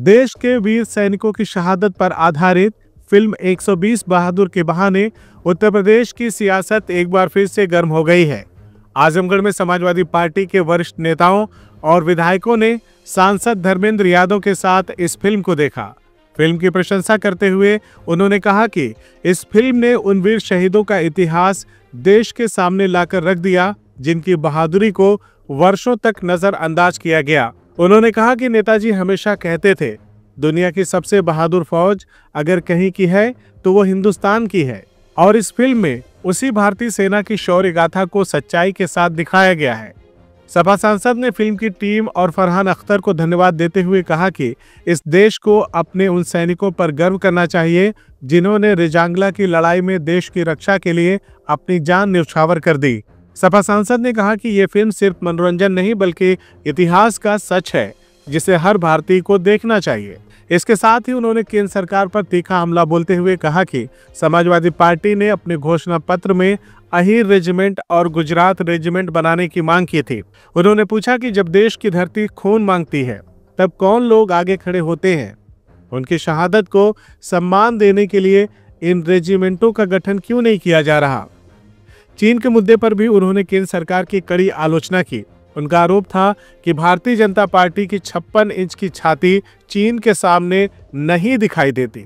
देश के वीर सैनिकों की शहादत पर आधारित फिल्म 120 बहादुर के बहाने उत्तर प्रदेश की सियासत एक बार फिर से गर्म हो गई है। आजमगढ़ में समाजवादी पार्टी के वरिष्ठ नेताओं और विधायकों ने सांसद धर्मेंद्र यादव के साथ इस फिल्म को देखा। फिल्म की प्रशंसा करते हुए उन्होंने कहा कि इस फिल्म ने उन वीर शहीदों का इतिहास देश के सामने लाकर रख दिया जिनकी बहादुरी को वर्षों तक नजरअंदाज किया गया। उन्होंने कहा कि नेताजी हमेशा कहते थे, दुनिया की सबसे बहादुर फौज अगर कहीं की है तो वो हिंदुस्तान की है, और इस फिल्म में उसी भारतीय सेना की शौर्य गाथा को सच्चाई के साथ दिखाया गया है। सपा सांसद ने फिल्म की टीम और फरहान अख्तर को धन्यवाद देते हुए कहा कि इस देश को अपने उन सैनिकों पर गर्व करना चाहिए जिन्होंने रेजांगला की लड़ाई में देश की रक्षा के लिए अपनी जान न्यौछावर कर दी। सपा सांसद ने कहा कि ये फिल्म सिर्फ मनोरंजन नहीं बल्कि इतिहास का सच है जिसे हर भारतीय को देखना चाहिए। इसके साथ ही उन्होंने केंद्र सरकार पर तीखा हमला बोलते हुए कहा कि समाजवादी पार्टी ने अपने घोषणा पत्र में अहीर रेजिमेंट और गुजरात रेजिमेंट बनाने की मांग की थी। उन्होंने पूछा कि जब देश की धरती खून मांगती है तब कौन लोग आगे खड़े होते हैं? उनकी शहादत को सम्मान देने के लिए इन रेजिमेंटों का गठन क्यों नहीं किया जा रहा? चीन के मुद्दे पर भी उन्होंने केंद्र सरकार की कड़ी आलोचना की। उनका आरोप था कि भारतीय जनता पार्टी की 56 इंच की छाती चीन के सामने नहीं दिखाई देती।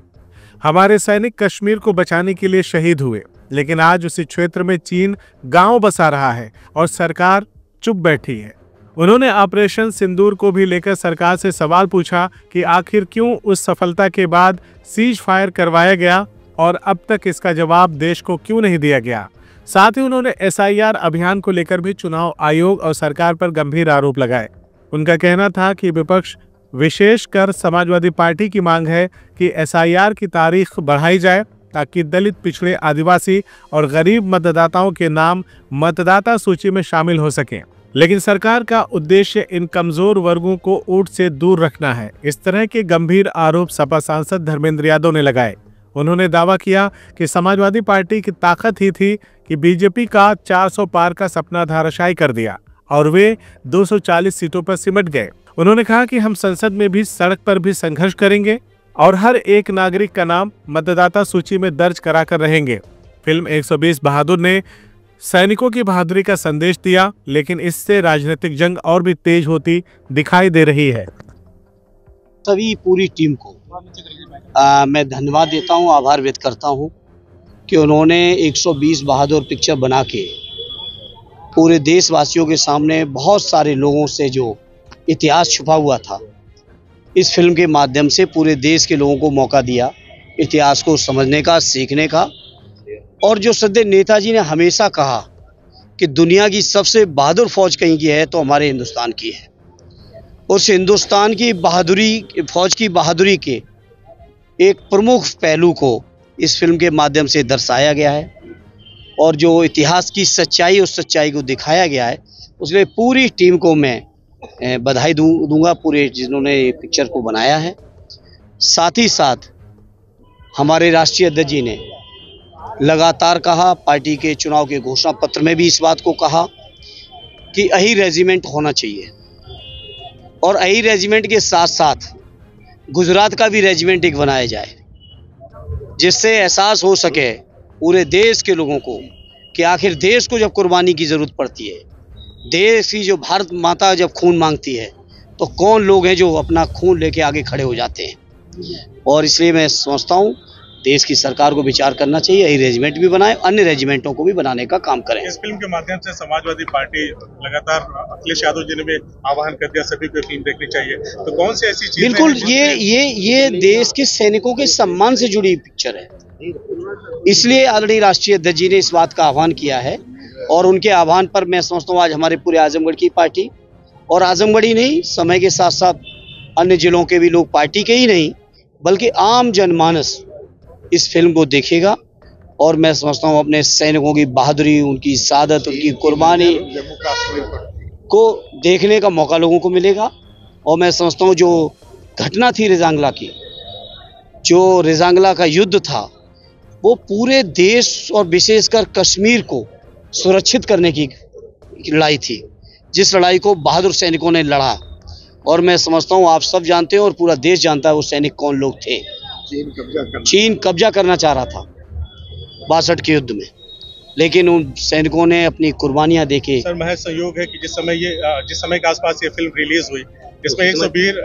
हमारे सैनिक कश्मीर को बचाने के लिए शहीद हुए, लेकिन आज उसी क्षेत्र में चीन गांव बसा रहा है और सरकार चुप बैठी है। उन्होंने ऑपरेशन सिंदूर को भी लेकर सरकार से सवाल पूछा कि आखिर क्यों उस सफलता के बाद सीज फायर करवाया गया और अब तक इसका जवाब देश को क्यों नहीं दिया गया। साथ ही उन्होंने SIR अभियान को लेकर भी चुनाव आयोग और सरकार पर गंभीर आरोप लगाए। उनका कहना था कि विपक्ष विशेषकर समाजवादी पार्टी की मांग है कि SIR की तारीख बढ़ाई जाए ताकि दलित, पिछड़े, आदिवासी और गरीब मतदाताओं के नाम मतदाता सूची में शामिल हो सकें। लेकिन सरकार का उद्देश्य इन कमजोर वर्गों को ऊंट से दूर रखना है। इस तरह के गंभीर आरोप सपा सांसद धर्मेंद्र यादव ने लगाए। उन्होंने दावा किया कि समाजवादी पार्टी की ताकत ही थी कि बीजेपी का 400 पार का सपना धराशायी कर दिया और वे 240 सीटों पर सिमट गए। उन्होंने कहा कि हम संसद में भी, सड़क पर भी संघर्ष करेंगे और हर एक नागरिक का नाम मतदाता सूची में दर्ज कराकर रहेंगे। फिल्म 120 बहादुर ने सैनिकों की बहादुरी का संदेश दिया, लेकिन इससे राजनीतिक जंग और भी तेज होती दिखाई दे रही है। सभी पूरी टीम को मैं धन्यवाद देता हूं, आभार व्यक्त करता हूं कि उन्होंने 120 बहादुर पिक्चर बना के पूरे देशवासियों के सामने बहुत सारे लोगों से जो इतिहास छुपा हुआ था, इस फिल्म के माध्यम से पूरे देश के लोगों को मौका दिया इतिहास को समझने का, सीखने का। और जो सदैव नेताजी ने हमेशा कहा कि दुनिया की सबसे बहादुर फौज कहीं की है तो हमारे हिंदुस्तान की है। उस हिंदुस्तान की बहादुरी, फौज की बहादुरी के एक प्रमुख पहलू को इस फिल्म के माध्यम से दर्शाया गया है और जो इतिहास की सच्चाई, उस सच्चाई को दिखाया गया है। उसलिए पूरी टीम को मैं बधाई दूंगा, पूरे जिन्होंने ये पिक्चर को बनाया है। साथ ही साथ हमारे राष्ट्रीय अध्यक्ष जी ने लगातार कहा, पार्टी के चुनाव के घोषणा पत्र में भी इस बात को कहा कि अहीर रेजिमेंट होना चाहिए और अहीर रेजिमेंट के साथ साथ गुजरात का भी रेजिमेंट एक बनाया जाए, जिससे एहसास हो सके पूरे देश के लोगों को कि आखिर देश को जब कुर्बानी की ज़रूरत पड़ती है, देश की जो भारत माता जब खून मांगती है तो कौन लोग हैं जो अपना खून लेके आगे खड़े हो जाते हैं। और इसलिए मैं समझता हूँ देश की सरकार को विचार करना चाहिए, यही रेजिमेंट भी बनाए, अन्य रेजिमेंटों को भी बनाने का काम करें। इस फिल्म के माध्यम से समाजवादी पार्टी लगातार अखिलेश यादव जी ने भी आह्वान कर दिया सभी को फिल्म देखनी चाहिए, तो कौन सी ऐसी चीज? बिल्कुल, ये देश के सैनिकों के सम्मान से जुड़ी पिक्चर है, इसलिए आदरणीय राष्ट्रीय अध्यक्ष जी ने इस बात का आह्वान किया है। और उनके आह्वान पर मैं समझता हूँ आज हमारे पूरे आजमगढ़ की पार्टी, और आजमगढ़ ही नहीं, समय के साथ साथ अन्य जिलों के भी लोग, पार्टी के ही नहीं बल्कि आम जनमानस इस फिल्म को देखेगा। और मैं समझता हूँ अपने सैनिकों की बहादुरी, उनकी शहादत, उनकी कुर्बानी को देखने का मौका लोगों को मिलेगा। और मैं समझता हूँ जो घटना थी रेजांगला की, जो रेजांगला का युद्ध था, वो पूरे देश और विशेषकर कश्मीर को सुरक्षित करने की लड़ाई थी, जिस लड़ाई को बहादुर सैनिकों ने लड़ा। और मैं समझता हूँ आप सब जानते हैं और पूरा देश जानता है वो सैनिक कौन लोग थे। चीन कब्जा करना चाह रहा था 62 के युद्ध में, लेकिन उन सैनिकों ने अपनी कुर्बानियां देके। सर, महज संयोग है कि जिस समय के आसपास ये फिल्म रिलीज हुई, जिसमें 120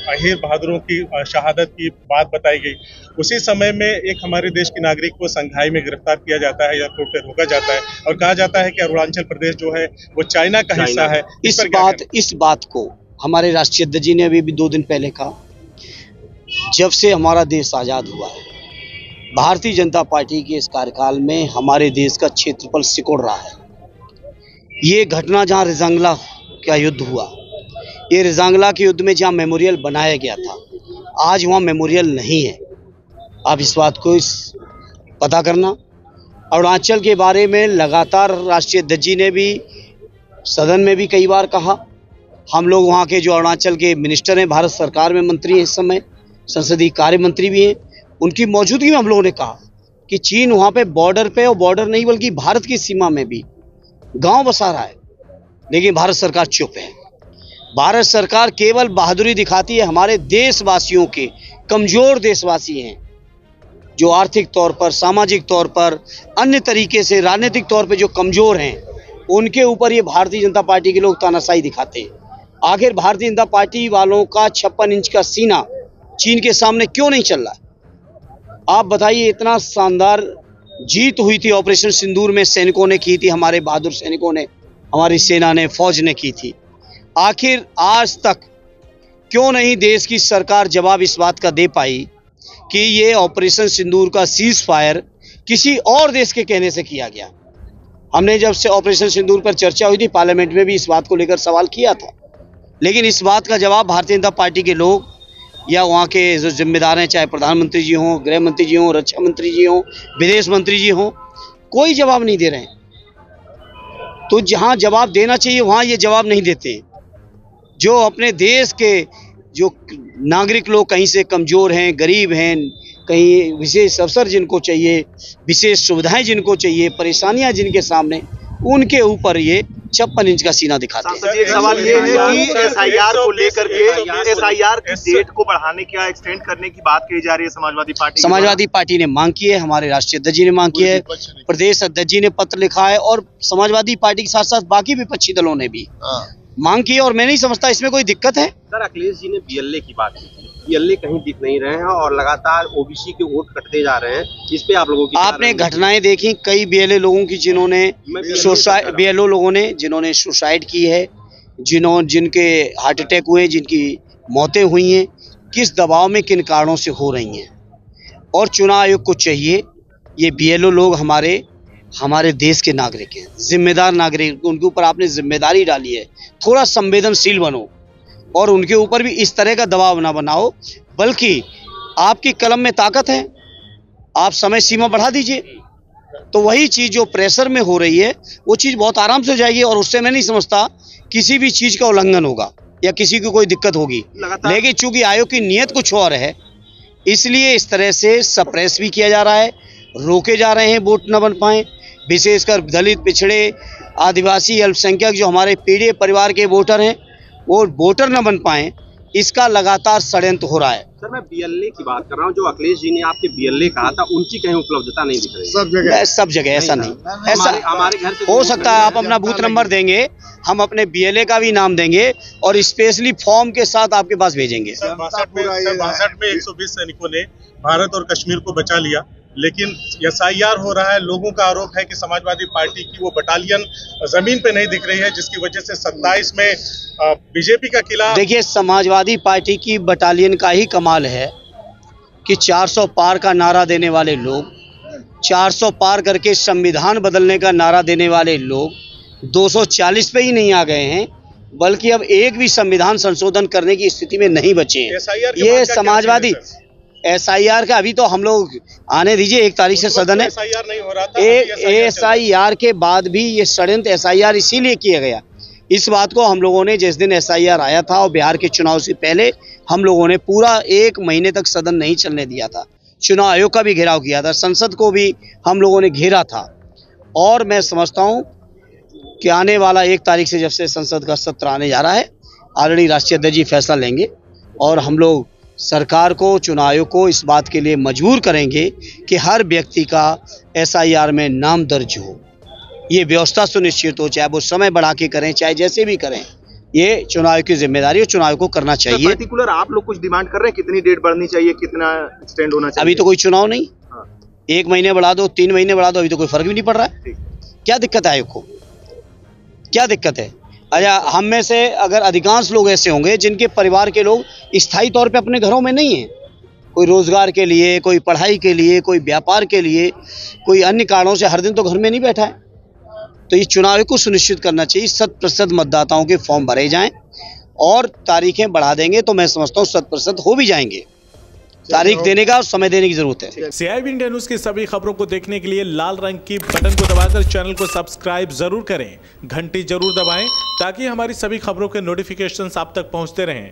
अहीर बहादुरों की शहादत की बात बताई गई, उसी समय में एक हमारे देश के नागरिक को संघाई में गिरफ्तार किया जाता है, एयरपोर्ट पे रोका जाता है और कहा जाता है कि अरुणाचल प्रदेश जो है वो चाइना का हिस्सा है। इस बात को हमारे राष्ट्रीय अध्यक्ष जी ने अभी भी 2 दिन पहले कहा। जब से हमारा देश आजाद हुआ है, भारतीय जनता पार्टी के इस कार्यकाल में हमारे देश का क्षेत्रफल सिकुड़ रहा है। ये घटना जहां रिजांगला का युद्ध हुआ, ये रिजांगला के युद्ध में जहां मेमोरियल बनाया गया था, आज वहां मेमोरियल नहीं है। आप इस बात को पता करना। अरुणाचल के बारे में लगातार राष्ट्रीय अध्यक्ष जी ने भी सदन में भी कई बार कहा। हम लोग वहाँ के जो अरुणाचल के मिनिस्टर हैं, भारत सरकार में मंत्री हैं, इस समय संसदीय कार्य मंत्री भी हैं, उनकी मौजूदगी में हम लोगों ने कहा कि चीन वहाँ पे बॉर्डर पे, और बॉर्डर नहीं बल्कि भारत की सीमा में भी गांव बसा रहा है, लेकिन भारत सरकार चुप है। भारत सरकार केवल बहादुरी दिखाती है हमारे देशवासियों के, कमजोर देशवासी हैं जो आर्थिक तौर पर, सामाजिक तौर पर, अन्य तरीके से राजनीतिक तौर पे जो कमजोर हैं, उनके ऊपर ये भारतीय जनता पार्टी के लोग तानाशाही दिखाते हैं। आखिर भारतीय जनता पार्टी वालों का 56 इंच का सीना चीन के सामने क्यों नहीं चल रहा है? आप बताइए, इतना शानदार जीत हुई थी ऑपरेशन सिंदूर में, सैनिकों ने की थी, हमारे बहादुर सैनिकों ने, हमारी सेना ने, फौज ने की थी। आखिर आज तक क्यों नहीं देश की सरकार जवाब इस बात का दे पाई कि ये ऑपरेशन सिंदूर का सीज फायर किसी और देश के कहने से किया गया? हमने जब से ऑपरेशन सिंदूर पर चर्चा हुई थी, पार्लियामेंट में भी इस बात को लेकर सवाल किया था, लेकिन इस बात का जवाब भारतीय जनता पार्टी के लोग या वहाँ के जो जिम्मेदार हैं, चाहे प्रधानमंत्री जी हों, गृह मंत्री जी हों, रक्षा मंत्री जी हों, विदेश मंत्री जी हों, कोई जवाब नहीं दे रहे हैं। तो जहाँ जवाब देना चाहिए वहाँ ये जवाब नहीं देते। जो अपने देश के जो नागरिक लोग कहीं से कमज़ोर हैं, गरीब हैं, कहीं विशेष अवसर जिनको चाहिए, विशेष सुविधाएं जिनको चाहिए, परेशानियां जिनके सामने, उनके ऊपर ये 56 इंच का सीना दिखाते हैं। एक सवाल ये है कि एसआईआर को लेकर के एसआईआर की डेट को बढ़ाने की या एक्सटेंड करने की बात कही जा रही है समाजवादी पार्टी ने मांग की है, हमारे राष्ट्रीय अध्यक्ष जी ने मांग की है, प्रदेश अध्यक्ष जी ने पत्र लिखा है और समाजवादी पार्टी के साथ साथ बाकी विपक्षी दलों ने भी मांग की है और मैं नहीं समझता इसमें कोई दिक्कत है। सर, अखिलेश जी ने बीएलए की बात की, बीएलए कहीं दिख नहीं रहे हैं और लगातार ओबीसी के वोट कटते जा रहे हैं। इस पे आप लोगों की, आपने घटनाएं देखी, कई बीएलए लोगों की जिन्होंने सुसाइड की है, जिनके हार्ट अटैक हुए, जिनकी मौतें हुई हैं, किस दबाव में, किन कारणों से हो रही हैं। और चुनाव आयोग को चाहिए, ये बीएलओ लोग हमारे देश के नागरिक हैं, जिम्मेदार नागरिक, उनके ऊपर आपने जिम्मेदारी डाली है, थोड़ा संवेदनशील बनो और उनके ऊपर भी इस तरह का दबाव ना बनाओ, बल्कि आपकी कलम में ताकत है, आप समय सीमा बढ़ा दीजिए, तो वही चीज़ जो प्रेशर में हो रही है वो चीज़ बहुत आराम से हो जाएगी और उससे मैं नहीं समझता किसी भी चीज़ का उल्लंघन होगा या किसी को कोई दिक्कत होगी। लेकिन चूंकि आयोग की नीयत कुछ और है, इसलिए इस तरह से सप्रेस भी किया जा रहा है, रोके जा रहे हैं वोट न बन पाए, विशेषकर दलित, पिछड़े, आदिवासी, अल्पसंख्यक जो हमारे पीढ़ी परिवार के वोटर हैं वो वोटर न बन पाए, इसका लगातार षड्यंत्र हो रहा है। सर, मैं बीएलए की बात कर रहा हूं, जो अखिलेश जी ने आपके बीएलए कहा था, उनकी कहीं उपलब्धता नहीं दिख रही। सब जगह ऐसा नहीं, ऐसा हमारे घर से हो सकता है। आप अपना बूथ नंबर देंगे, हम अपने बीएलए का भी नाम देंगे और स्पेशली फॉर्म के साथ आपके पास भेजेंगे। 62 में 120 सैनिकों ने भारत और कश्मीर को बचा लिया, लेकिन एसआईआर हो रहा है। लोगों का आरोप है कि समाजवादी पार्टी की वो बटालियन जमीन पे नहीं दिख रही है, जिसकी वजह से 27 में बीजेपी का किला। देखिए, समाजवादी पार्टी की बटालियन का ही कमाल है कि 400 पार का नारा देने वाले लोग, 400 पार करके संविधान बदलने का नारा देने वाले लोग 240 पे ही नहीं आ गए हैं, बल्कि अब एक भी संविधान संशोधन करने की स्थिति में नहीं बचे हैं। ये समाजवादी एसआईआर का अभी तो हम लोग आने दीजिए, 1 तारीख से सदन है। एसआईआर नहीं हो रहा था, एसआईआर के बाद भी ये षड्यंत्र एसआईआर इसीलिए किया गया। इस बात को हम लोगों ने, जिस दिन एसआईआर आया था और बिहार के चुनाव से पहले, हम लोगों ने पूरा 1 महीने तक सदन नहीं चलने दिया था। चुनाव आयोग का भी घेराव किया था, संसद को भी हम लोगों ने घेरा था। और मैं समझता हूँ कि आने वाला 1 तारीख से जब से संसद का सत्र आने जा रहा है, ऑलरेडी राष्ट्रीय अध्यक्ष जी फैसला लेंगे और हम लोग सरकार को, चुनाव आयोग को इस बात के लिए मजबूर करेंगे कि हर व्यक्ति का SIR में नाम दर्ज हो। ये व्यवस्था सुनिश्चित हो, चाहे वो समय बढ़ा के करें, चाहे जैसे भी करें, ये चुनाव की जिम्मेदारी और चुनाव को करना चाहिए। पर्टिकुलर आप लोग कुछ डिमांड कर रहे हैं, कितनी डेट बढ़नी चाहिए, कितना एक्सटेंड होना चाहिए? अभी तो कोई चुनाव नहीं, हाँ। 1 महीने बढ़ा दो, 3 महीने बढ़ा दो, अभी तो कोई फर्क भी नहीं पड़ रहा है। क्या दिक्कत है आयोग को? क्या दिक्कत है? अच्छा, हम में से अगर अधिकांश लोग ऐसे होंगे जिनके परिवार के लोग स्थायी तौर पे अपने घरों में नहीं हैं, कोई रोजगार के लिए, कोई पढ़ाई के लिए, कोई व्यापार के लिए, कोई अन्य कारणों से हर दिन तो घर में नहीं बैठा है, तो इस चुनाव को सुनिश्चित करना चाहिए 100% मतदाताओं के फॉर्म भरे जाएं और तारीखें बढ़ा देंगे तो मैं समझता हूँ 100% हो भी जाएंगे। तारीख देने का और समय देने की जरूरत है। CIB इंडिया न्यूज की सभी खबरों को देखने के लिए लाल रंग की बटन को दबाकर चैनल को सब्सक्राइब जरूर करें, घंटी जरूर दबाएं ताकि हमारी सभी खबरों के नोटिफिकेशंस आप तक पहुंचते रहें।